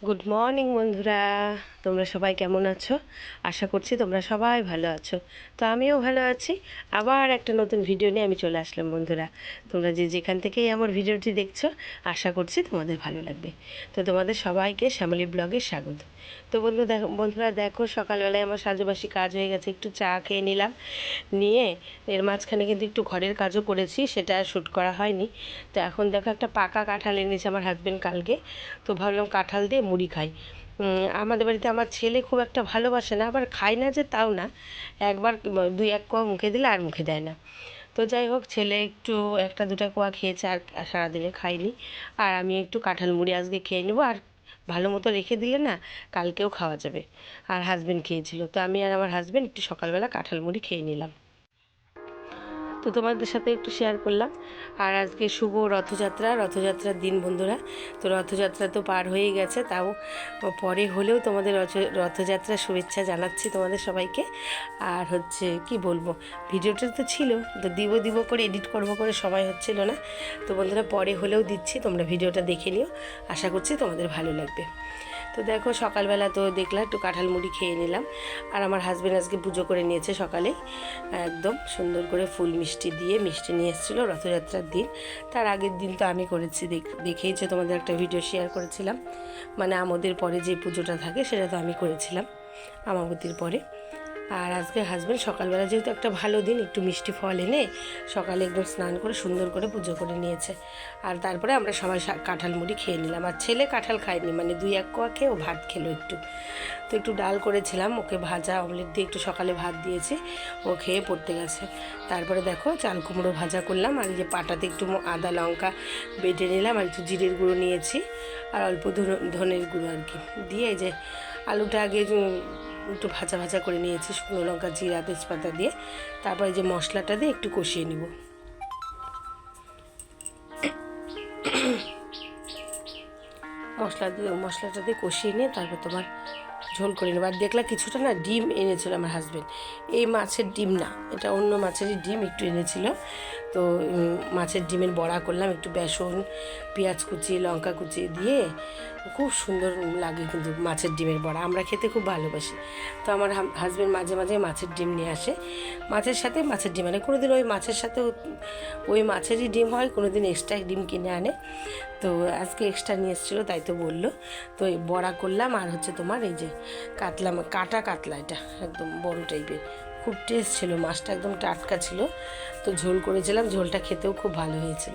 Good morning বন্ধুরা, তোমরা সবাই কেমন আছো? আশা করছি তোমরা সবাই ভালো আছো। তো আমিও ভালো আছি। আবার একটা নতুন ভিডিও নিয়ে আমি চলে আসলাম বন্ধুরা। তোমরা যে যেখান থেকেই আমার ভিডিওটি দেখছো, আশা করছি তোমাদের ভালো লাগবে। তো তোমাদের সবাইকে শ্যামলী ব্লগে স্বাগত। তো বন্ধুরা দেখো, সকালবেলায় আমার সাজুবাসি কাজ হয়ে গেছে, একটু চা খেয়ে নিলাম। নিয়ে এর মাঝখানে কিন্তু একটু ঘরের কাজও করেছি, সেটা শ্যুট করা হয়নি। তো এখন দেখো, একটা পাকা কাঁঠাল এনেছে আমার হাজব্যান্ড কালকে। তো ভাবলাম কাঁঠাল দিয়ে মুড়ি খাই। আমাদের বাড়িতে আমার ছেলে খুব একটা ভালোবাসে না, আবার খায় না যে তাও না, একবার দুই এক কোয়া মুখে দিলে আর মুখে দেয় না। তো যাই হোক, ছেলে একটু একটা দুটা কোয়া খেয়েছে, আর সারাদিনে খাইনি। আর আমি একটু কাঁঠাল মুড়ি আজকে খেয়ে নেবো, আর ভালো মতো রেখে দিলে না কালকেও খাওয়া যাবে। আর হাজব্যান্ড খেয়েছিল, তো আমি আর আমার হাজব্যান্ড একটু সকালবেলা কাঁঠাল মুড়ি খেয়ে নিলাম। তো তোমাদের সাথে একটু শেয়ার করলাম। আর আজকে শুভ রথযাত্রার দিন বন্ধুরা। তো রথযাত্রা তো পার হয়ে গেছে, তাও পরে হলেও তোমাদের রথযাত্রার শুভেচ্ছা জানাচ্ছি তোমাদের সবাইকে। আর হচ্ছে কি বলবো, ভিডিওটা তো ছিল, তো দিব করে এডিট করবো করে সময় হচ্ছিল না। তো বন্ধুরা, পরে হলেও দিচ্ছি, তোমরা ভিডিওটা দেখে নিও, আশা করছি তোমাদের ভালো লাগবে। তো দেখো, সকালবেলা তো দেখলাম একটু কাঁঠাল মুড়ি খেয়ে নিলাম। আর আমার হাজব্যান্ড আজকে পুজো করে নিয়েছে সকালেই, একদম সুন্দর করে ফুল মিষ্টি দিয়ে মিষ্টি নিয়ে এসেছিলো রথযাত্রার দিন। তার আগের দিন তো আমি করেছি, দেখেইছো, তোমাদের একটা ভিডিও শেয়ার করেছিলাম। মানে আমাদের পরে যে পুজোটা থাকে সেটা তো আমি করেছিলাম আমাবতীর পরে। আর আজকে হাজব্যান্ড সকালবেলা, যেহেতু একটা ভালো দিন, একটু মিষ্টি ফল এনে সকালে একদম স্নান করে সুন্দর করে পুজো করে নিয়েছে। আর তারপরে আমরা সবাই কাঁঠাল মুড়ি খেয়ে নিলাম। আর ছেলে কাঁঠাল খায়নি, মানে দুই এক কোয়া খেয়ে ও ভাত খেলো একটু। তো একটু ডাল করেছিলাম, ওকে ভাজা অমলেট দিয়ে একটু সকালে ভাত দিয়েছি, ও খেয়ে পড়তে গেছে। তারপরে দেখো, চাল কুমড়ো ভাজা করলাম, আর এই যে পাটাতে একটু আদা লঙ্কা বেটে নিলাম, আর একটু জিরের গুঁড়ো নিয়েছি, আর অল্প ধনের গুঁড়ো আর কি দিয়ে, এই যে আলুটা আগে একটু ভাজা ভাজা করে নিয়েছি, শুকনো লঙ্কা জিরা তেজপাতা দিয়ে। তারপরে যে মশলাটা দিয়ে একটু কষিয়ে নিব। মশলাটা দিয়ে কষিয়ে নিয়ে তারপর তোমার ঝোল করে নেবো। আর দেখলাম কিছুটা না ডিম এনেছিল আমার হাজব্যান্ড, এই মাছের ডিম না, এটা অন্য মাছেরই ডিম একটু এনেছিল। তো মাছের ডিমের বড়া করলাম, একটু বেসন পেঁয়াজ কুচি লঙ্কা কুচি দিয়ে, খুব সুন্দর লাগে কিন্তু মাছের ডিমের বড়া, আমরা খেতে খুব ভালোবাসি। তো আমার হাজব্যান্ড মাঝে মাঝে মাছের ডিম নিয়ে আসে, মাছের সাথে মাছের ডিম, মানে কোনো দিন ওই মাছের সাথে ওই মাছেরই ডিম হয়, কোনো দিন এক্সট্রা ডিম কিনে আনে। তো আজকে এক্সট্রা নিয়ে এসেছিলো, তাই তো বললো। তো এই বড়া করলাম, আর হচ্ছে তোমার এই যে কাটা কাতলা, এটা একদম বড় টাইপের, খুব টেস্ট ছিল, মাছটা একদম টাটকা ছিল। তো ঝোল করেছিলাম, ঝোলটা খেতেও খুব ভালো হয়েছিল।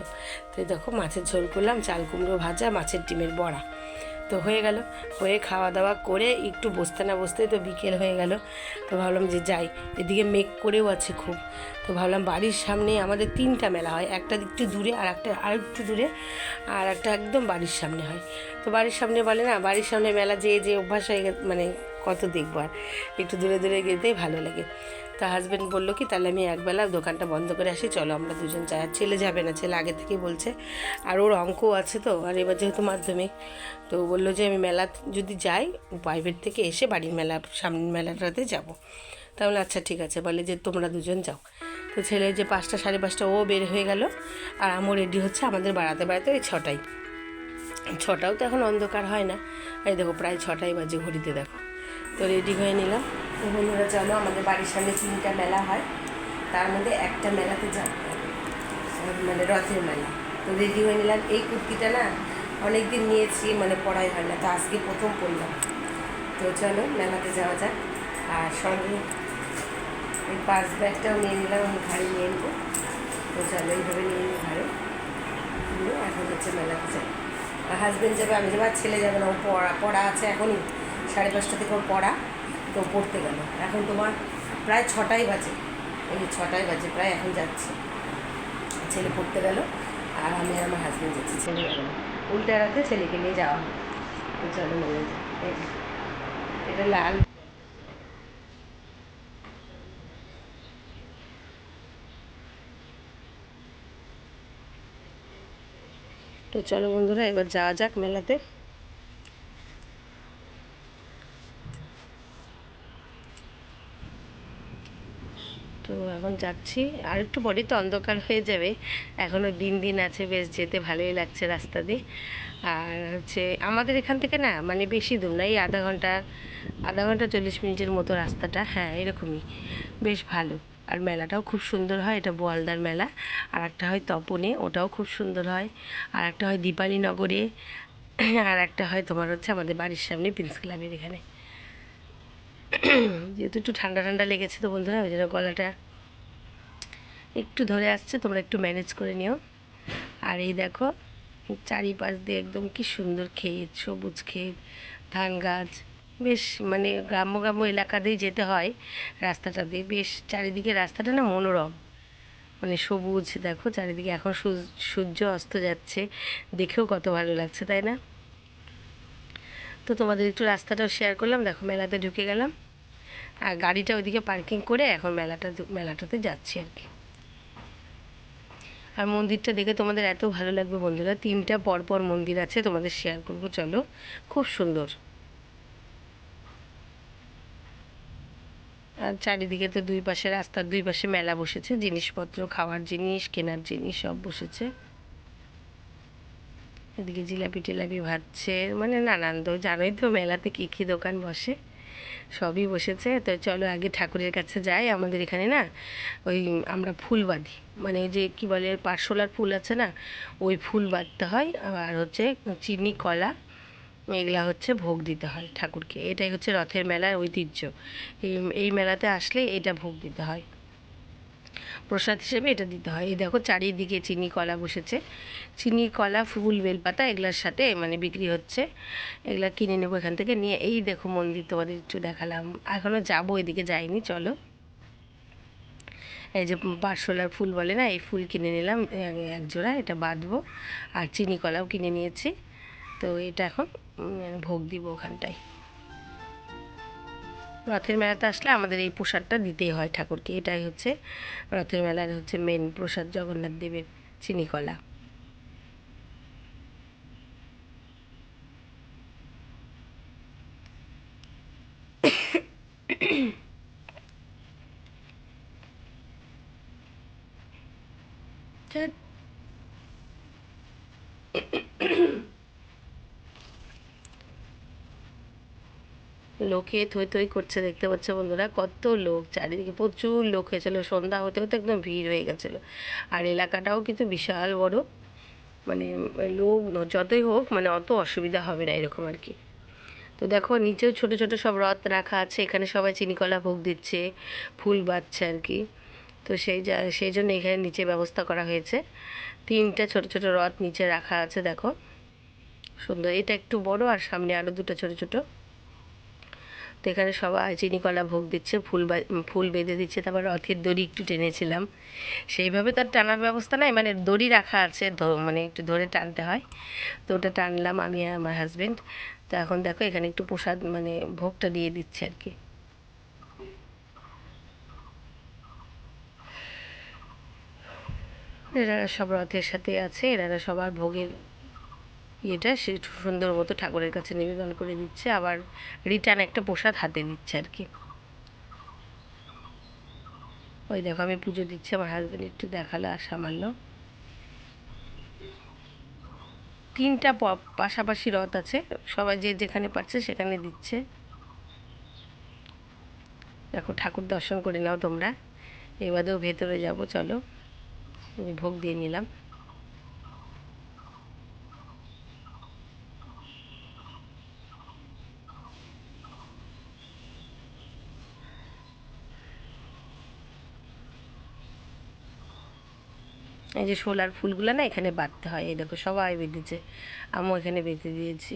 তো দেখো, মাছের ঝোল করলাম, চাল কুমড়ো ভাজা, মাছের ডিমের বড়া। তো হয়ে গেল, হয়ে খাওয়া দাওয়া করে একটু বসতে না বসতে তো বিকেল হয়ে গেল। তো ভাবলাম যে যাই, এদিকে মেঘ করেও আছে খুব। তো ভাবলাম বাড়ির সামনে আমাদের তিনটা মেলা হয়, একটা একটু দূরে, আর একটা আর একটু দূরে, আর একটা একদম বাড়ির সামনে হয়। তো বাড়ির সামনে বলে না, বাড়ির সামনে মেলা যে অভ্যাস হয়ে গেছে, মানে কত দেখবো আর, একটু দূরে দূরে যেতেই ভালো লাগে। তা হাজব্যান্ড বললো কি, তাহলে আমি একবেলা দোকানটা বন্ধ করে আসি, চলো আমরা দুজন যাই। আর ছেলে যাবে না, ছেলে আগে থেকেই বলছে, আর ওর অঙ্কও আছে তো, আর এবার যেহেতু মাধ্যমিক, তো বললো যে আমি মেলা যদি যাই, প্রাইভেট থেকে এসে বাড়ির সামনের মেলাটাতে যাব। তাহলে আচ্ছা ঠিক আছে, বলে যে তোমরা দুজন যাও। তো ছেলে যে 5টা সাড়ে 5টা ও বের হয়ে গেল, আর আমও রেডি হচ্ছে, আমাদের বাড়াতে ওই 6টায়। 6টাও তো এখন অন্ধকার হয় না, এই দেখো প্রায় 6টাই বাজে ঘড়িতে, দেখো। তো রেডি হয়ে নিলাম। তো বন্ধুরা চলো, আমাদের বাড়ির সামনে 3টা মেলা হয়, তার মধ্যে একটা মেলাতে যাব, মানে রথের মেলা। তো রেডি হয়ে নিলাম। এই কুর্তিটা না অনেক দিন নিয়েছি, মানে পরাই হয় না, তো আজকে প্রথম পরলাম। তো চলো মেলাতে যাওয়া যাক। আর সঙ্গে এই পার্স ব্যাগটাও নিয়ে নিলাম, আমি ঘাড়ি নিয়ে নেবো। তো চলো এইভাবে নিয়ে নিই ঘাড়ে, নিয়ে এখন হচ্ছে মেলাতে যাই। আর হাজব্যান্ড যাবে, আমি যাবো, আর ছেলে যাবে না, ও পড়া আছে এখনই, 5:30 থেকে ওর পড়া, তো পড়তে গেল। এখন তোমার প্রায় 6টাই বাজে, এই 6টাই বাজে প্রায়, এখন যাচ্ছে। ছেলে পড়তে গেল, আর আমি আর আমার হাজব্যান্ড যাচ্ছি, ছেলে গেল না, উল্টা রাতে ছেলেকে নিয়ে যাওয়া হবে। তো চলো মেলে যাই। এটা লাল। তো চলো বন্ধুরা, এবার যাওয়া যাক মেলাতে। তো এখন যাচ্ছি, আর একটু পরে তো অন্ধকার হয়ে যাবে, এখনও দিন দিন আছে, বেশ যেতে ভালোই লাগছে রাস্তা দিয়ে। আর হচ্ছে আমাদের এখান থেকে না মানে বেশি দূর না, এই আধা ঘন্টা 40 মিনিটের মতো রাস্তাটা, হ্যাঁ এরকমই, বেশ ভালো। আর মেলাটাও খুব সুন্দর হয়, এটা বোয়ালদার মেলা। আর একটা হয় তপনে, ওটাও খুব সুন্দর হয়। আর একটা হয় দীপালি নগরে। আর একটা হয় তোমার হচ্ছে আমাদের বাড়ির সামনে প্রিন্স ক্লাবের এখানে। যেহেতু একটু ঠান্ডা ঠান্ডা লেগেছে তো বন্ধুরা, ওই জন্য গলাটা একটু ধরে আসছে, তোমরা একটু ম্যানেজ করে নিও। আর এই দেখো চারিপাশ দিয়ে একদম কি সুন্দর ক্ষেত, সবুজ ক্ষেত, ধান গাছ, বেশ মানে গ্রাম্য গ্রাম্য এলাকা দিয়ে যেতে হয় রাস্তাটা দিয়ে, বেশ চারিদিকে রাস্তাটা না মনোরম, মানে সবুজ। দেখো চারিদিকে এখন সূর্য অস্ত যাচ্ছে, দেখেও কত ভালো লাগছে তাই না? তো তোমাদের একটু রাস্তাটাও শেয়ার করলাম। দেখো মেলাতে ঢুকে গেলাম, আর গাড়িটা ওইদিকে পার্কিং করে এখন মেলাটাতে যাচ্ছি আর কি। আর মন্দিরটা দেখে তোমাদের এত ভালো লাগবে বন্ধুরা, 3টা পরপর মন্দির আছে, তোমাদের শেয়ার করবো চলো, খুব সুন্দর। আর চারিদিকে তো দুই পাশে, রাস্তার দুই পাশে মেলা বসেছে, জিনিসপত্র, খাওয়ার জিনিস, কেনার জিনিস সব বসেছে। এদিকে জিলাপি টিলাপি ভাজছে, মানে নানান তো জানোই তো মেলাতে কী কী দোকান বসে, সবই বসেছে। তো চলো আগে ঠাকুরের কাছে যাই। আমাদের এখানে না ওই আমরা ফুল বাঁধি, মানে ওই যে কী বলে পার্শলার ফুল আছে না, ওই ফুল বাঁধতে হয়। আর হচ্ছে চিনি কলা এগুলা হচ্ছে ভোগ দিতে হয় ঠাকুরকে, এটাই হচ্ছে রথের মেলার ঐতিহ্য। এই মেলাতে আসলে এটা ভোগ দিতে হয়, প্রসাদ হিসেবে এটা দিতে হয়। এই দেখো চারিদিকে চিনি কলা বসেছে, চিনি কলা ফুল বেলপাতা এগুলার সাথে মানে বিক্রি হচ্ছে, এগুলা কিনে নেবো এখান থেকে নিয়ে। এই দেখো মন্দির তোমাদের একটু দেখালাম, এখনও যাবো, এদিকে যাইনি, চলো। এই যে পার্শলার ফুল বলে না, এই ফুল কিনে নিলাম এক জোড়া, এটা বাঁধবো। আর চিনি কলাও কিনে নিয়েছি, তো এটা এখন ভোগ দিব ওখানটায়। রথের মেলাতে আসলে আমাদের এই প্রসাদটা দিতেই হয় ঠাকুরকে, এটাই হচ্ছে রথের মেলার হচ্ছে মেন প্রসাদ, জগন্নাথ দেবের চিনি কলা। লোকে থই থই করছে, দেখতে পাচ্ছ বন্ধুরা, কত লোক, চারিদিকে প্রচুর লোক হয়েছিল, সন্ধ্যা হতে হতে একদম ভিড় হয়ে গেছিলো। আর এলাকাটাও কিন্তু বিশাল বড়, মানে লোক যতই হোক মানে অত অসুবিধা হবে না এরকম আর কি। তো দেখো নিচেও ছোট ছোট সব রথ রাখা আছে, এখানে সবাই চিনিকলা ভোগ দিচ্ছে, ফুল বাঁধছে আর কি। তো সেই জন্য এখানে নিচে ব্যবস্থা করা হয়েছে, 3টা ছোট ছোট রথ নিচে রাখা আছে, দেখো সুন্দর। এটা একটু বড়, আর সামনে আরও 2টা ছোট ছোট। তো এখানে সবাই চিনিকলা ভোগ দিচ্ছে, ফুল বেঁধে দিচ্ছে, তারপর রথের দড়ি একটু টেনেছিলাম, সেইভাবে তার টানার ব্যবস্থা নাই, মানে দড়ি রাখা আছে, মানে একটু ধরে টানতে হয়, তো ওটা টানলাম আমি আর আমার হাজব্যান্ড। তো এখন দেখো এখানে একটু প্রসাদ মানে ভোগটা দিয়ে দিচ্ছে আর কি। এরা সব রথের সাথে আছে, এনারা সবার ভোগের ইয়েটা সে সুন্দর মতো ঠাকুরের কাছে নিবেদন করে দিচ্ছে, আবার রিটার্ন একটা প্রসাদ হাতে দিচ্ছে আর কি। ওই দেখো আমি পুজো দিচ্ছি, আমার হাজব্যান্ড একটু দেখালো আর সামান্য। 3টা পাশাপাশি রথ আছে, সবাই যে যেখানে পারছে সেখানে দিচ্ছে। দেখো ঠাকুর দর্শন করে নাও তোমরা, এবারেও ভেতরে যাব চলো, ভোগ দিয়ে নিলাম। এই যে শোলার ফুলগুলো না এখানে বাঁধতে হয়, এই দেখো সবাই বেঁধেছে, আমিও এখানে বেঁধে দিয়েছি।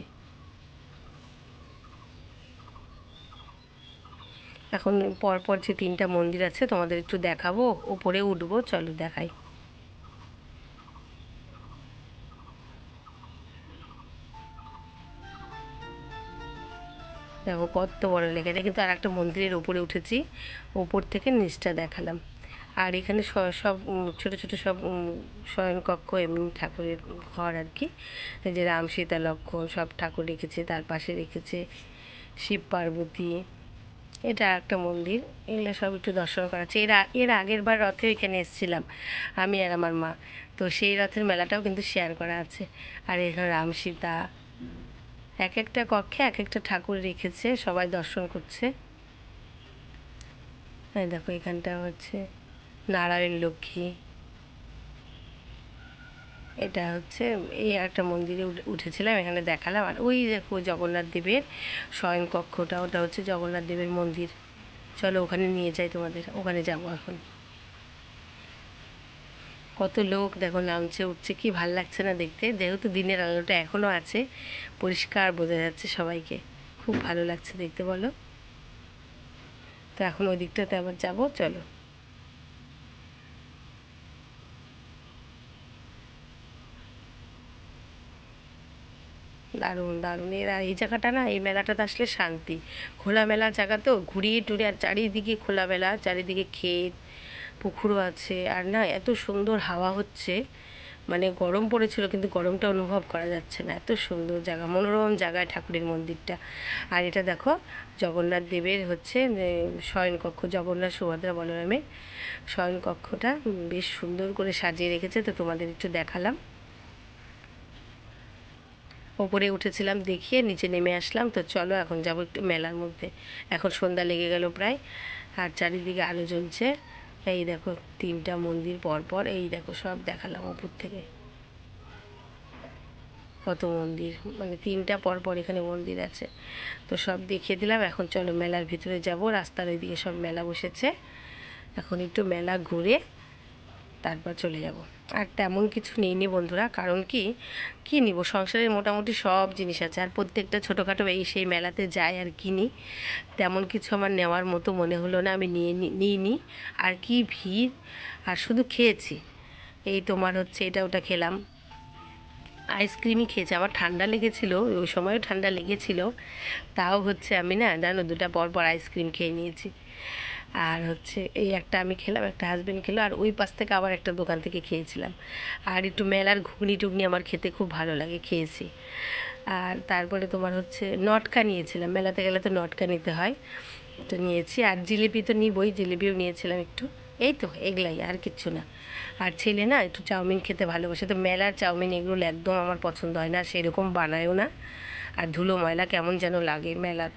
এখন পরপর যে 3টা মন্দির আছে তোমাদের একটু দেখাবো, ওপরে উঠবো, চলো দেখাই। দেখো কত বড় লেখা, এটা কিন্তু আর একটা মন্দিরের ওপরে উঠেছি, ওপর থেকে নিচটা দেখালাম। আর এখানে সব ছোট ছোট সব শয়নকক্ষ এমনি ঠাকুরের ঘর আর কি, এই যে রাম সীতা লক্ষ্মণ সব ঠাকুর রেখেছে, তার পাশে রেখেছে শিব পার্বতী, এটা একটা মন্দির, এগুলো সব একটু দর্শন করা আছে। এর আগের বার রথে এখানে এসেছিলাম আমি আর আমার মা, তো সেই রথের মেলাটাও কিন্তু শেয়ার করা আছে। আর এখানে রাম সীতা, এক একটা কক্ষে এক একটা ঠাকুর রেখেছে, সবাই দর্শন করছে। এই দেখো এখানটা হচ্ছে নারায়ণ লক্ষ্মী। এটা হচ্ছে এই একটা মন্দিরে উঠেছিলাম, এখানে দেখালাম। আর ওই দেখো জগন্নাথ দেবের শয়ন কক্ষটা, ওটা হচ্ছে জগন্নাথ দেবের মন্দির। চলো ওখানে নিয়ে যাই তোমাদের, ওখানে যাবো এখন। কত লোক দেখো নামছে উঠছে, কি ভাল লাগছে না দেখতে। যেহেতু দিনের আলোটা এখনও আছে, পরিষ্কার বোঝা যাচ্ছে সবাইকে, খুব ভালো লাগছে দেখতে বলো। তো এখন ওই দিকটাতে আবার যাবো, চলো। দারুণ দারুণ, এরা এই জায়গাটা না, এই মেলাটাতে আসলে শান্তি। খোলামেলা জায়গা তো, ঘুরিয়ে টুরিয়ে, আর চারিদিকে খোলামেলা, চারিদিকে ক্ষেত, পুকুরও আছে। আর না এত সুন্দর হাওয়া হচ্ছে, মানে গরম পড়েছিল কিন্তু গরমটা অনুভব করা যাচ্ছে না। এত সুন্দর জায়গা, মনোরম জায়গায় ঠাকুরের মন্দিরটা। আর এটা দেখো জগন্নাথ দেবের হচ্ছে শয়নকক্ষ, জগন্নাথ সুভদ্রা বলরামের শয়নকক্ষটা বেশ সুন্দর করে সাজিয়ে রেখেছে, তো তোমাদের একটু দেখালাম। ওপরে উঠেছিলাম দেখিয়ে নিচে নেমে আসলাম। তো চলো এখন যাবো একটু মেলার মধ্যে। এখন সন্ধ্যা লেগে গেল প্রায়, আর চারিদিকে আলো জ্বলছে। এই দেখো তিনটা মন্দির পর পর, এই দেখো সব দেখালাম ওপর থেকে, কত মন্দির, মানে তিনটা পর পর এখানে মন্দির আছে। তো সব দেখিয়ে দিলাম। এখন চলো মেলার ভিতরে যাব, রাস্তার ওইদিকে সব মেলা বসেছে। এখন একটু মেলা ঘুরে তারপর চলে যাব। আর তেমন কিছু নিইনি বন্ধুরা, কারণ কি কী নিব, সংসারের মোটামুটি সব জিনিস আছে। আর প্রত্যেকটা ছোটোখাটো এই সেই মেলাতে যাই আর কিনি, তেমন কিছু আমার নেওয়ার মতো মনে হলো না, আমি নিইনি। আর কি ভিড়, আর শুধু খেয়েছি। এই তোমার হচ্ছে এটা ওটা খেলাম, আইসক্রিমই খেয়েছি। আমার ঠান্ডা লেগেছিলো, ওই সময়ও ঠান্ডা লেগেছিলো, তাও হচ্ছে আমি না জানো দুটা পর পর আইসক্রিম খেয়ে নিয়েছি। আর হচ্ছে এই একটা আমি খেলাম, একটা হাজব্যান্ড খেলো, আর ওই পাশ থেকে আবার একটা দোকান থেকে খেয়েছিলাম। আর একটু মেলার ঘুগনি টুগনি আমার খেতে খুব ভালো লাগে, খেয়েছি। আর তারপরে তোমার হচ্ছে নটকা নিয়েছিলাম, মেলাতে গেলে তো নটকা নিতে হয়, তো নিয়েছি। আর জিলিপি তো নিবই, জিলিপিও নিয়েছিলাম একটু। এই তো এগুলাই, আর কিচ্ছু না। আর ছেলে না একটু চাউমিন খেতে ভালোবাসে, তো মেলার চাউমিন এগুলো একদম আমার পছন্দ হয় না, সেরকম বানায়ও না। আর ধুলো ময়লা কেমন যেন লাগে মেলার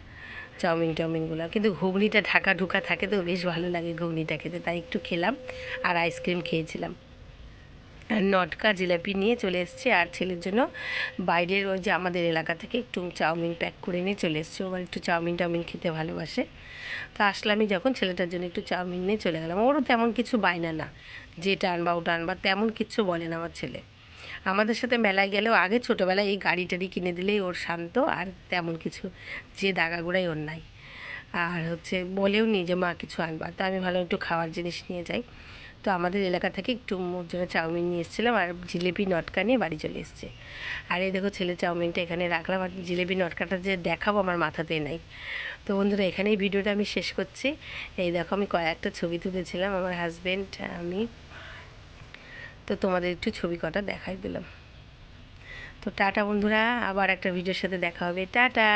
চাউমিনগুলো, কিন্তু ঘুগনিটা ঢাকা ঢুকা থাকে তো বেশ ভালো লাগে ঘুগনিটা খেতে, তাই একটু খেলাম। আর আইসক্রিম খেয়েছিলাম। আর নটকা জিলাপি নিয়ে চলে এসেছি। আর ছেলের জন্য বাইরের ওই যে আমাদের এলাকা থেকে একটু চাউমিন প্যাক করে নিয়ে চলে এসেছি, ও একটু চাউমিন টাউমিন খেতে ভালোবাসে। তো আসলামই যখন, ছেলেটার জন্য একটু চাউমিন নিয়ে চলে গেলাম। ওরও তেমন কিছু বায়না না, যেটা আনবা ওটা আনবা, তেমন কিচ্ছু বলে না আমার ছেলে। আমাদের সাথে মেলায় গেলেও আগে ছোটোবেলায় এই গাড়ি টাড়ি কিনে দিলেই ওর শান্ত, আর তেমন কিছু যে দাগাগোড়াই ওর নাই। আর হচ্ছে বলেও নি যে মা কিছু আনবা, তা আমি ভালো একটু খাওয়ার জিনিস নিয়ে যাই। তো আমাদের এলাকা থেকে একটু ওর জন্য চাউমিন নিয়ে এসেছিলাম, আর জিলিপি নটকা নিয়ে বাড়ি চলে এসছে। আর এই দেখো ছেলে চাউমিনটা এখানে রাখলাম, আর জিলিপি নটকাটা যে দেখাবো আমার মাথাতেই নাই। তো বন্ধুরা এখানেই ভিডিওটা আমি শেষ করছি। এই দেখো আমি কয়েকটা ছবি তুলেছিলাম, আমার হাজব্যান্ড আমি, তো তোমাদের একটু ছবি কটা দেখাই দিলাম। তো টাটা বন্ধুরা, আবার একটা ভিডিওর সাথে দেখা হবে, টাটা।